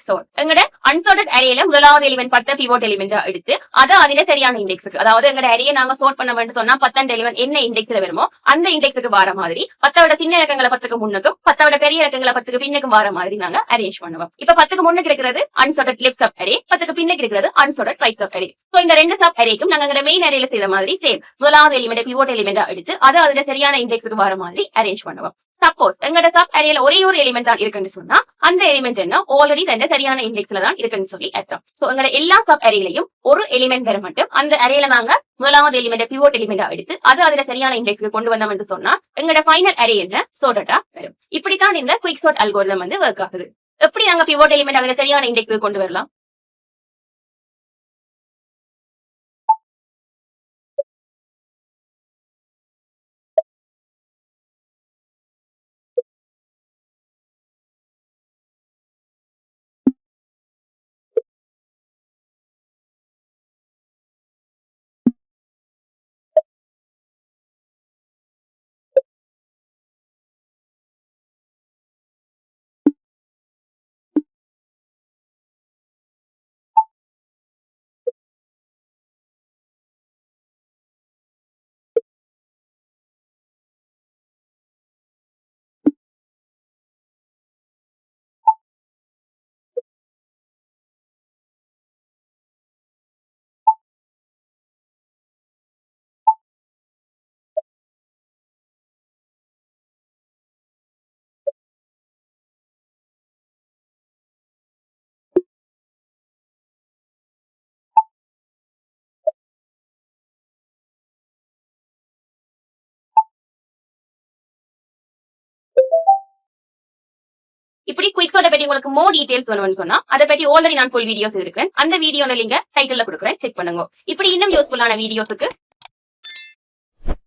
Quick sort. எங்கட unsorted அரேல முதலாவது எலிமெண்ட் 10 பிவோட் எலிமெண்ட் எடுத்து அதை அதின சரியான இண்டெக்ஸுக்கு, அதாவது எங்கட அரேயை நாங்க சார்ட் பண்ண வேண்டும் சொன்னா 10 எலிமெண்ட் என்ன இண்டெக்ஸ்ல வருமோ அந்த இண்டெக்ஸுக்கு வர மாதிரி 10 சின்ன இலக்கங்களை 10க்கு முன்னுக்கும் 10 பெரிய இலக்கங்களை 10க்கு பின்னுக்கும் வர மாதிரி நாங்க அரேஞ்ச் பண்ணுவோம். இப்ப 10க்கு முன்னுக்கு இருக்கிறது அன்சார்ட்டட் லெஃப்ட் சப் அரே, 10க்கு பின்னுக்கு இருக்கிறது unsorted right sub array. So இந்த ரெண்டு சப் அரேக்கும் நாங்க எங்கட மெயின் அரேல செய்த மாதிரி சேம் முதலாவது எலிமெண்ட் பிவோட் எலிமெண்ட் எடுத்து அதை அதின சரியான இண்டெக்ஸுக்கு வர மாதிரி அரேஞ்ச் பண்ணுவோம். சப்போஸ் எங்கட சப் அரேல ஒரே ஒரு எலிமெண்ட் தான் இருக்குன்னு சொன்னா அந்த எலிமெண்ட் என்ன ஆல்ரெடி தன்ன சரியான இண்டெக்ஸ்ல தான் இருக்குன்னு சொல்லி அர்த்தம். சோ எங்கட எல்லா சப் அரேலையும் ஒரு எலிமெண்ட் வர மட்டும் அந்த அரேல நாங்க முதலாவது எலிமெண்ட் பிவோட் எலிமெண்டா எடுத்து அது அதுல சரியான இண்டெக்ஸ்க்கு கொண்டு வந்தோம் என்று சொன்னா எங்கட ஃபைனல் அரே என்ன சார்ட்டடா வரும். இப்படித்தான் இந்த குயிக் சார்ட் அல்கோரிதம் வந்து ஒர்க் ஆகுது. எப்படி நாங்க பிவோட் எலிமெண்ட் அதுல சரியான இண்டெக்ஸ்க்கு கொண்டு வரலாம்? இப்படி குயிக் சார்ட் பத்தி உங்களுக்கு மோர் டீடைல்ஸ் வேணும்னு சொன்னா அதை பத்தி ஆல்ரெடி நான் ஃபுல் வீடியோஸ் இருக்கேன். அந்த வீடியோ லிங்க் டைட்டில்ல கொடுக்குறேன், செக் பண்ணுங்க. இப்படி இன்னும் யூஸ்ஃபுல்லான வீடியோஸ்க்கு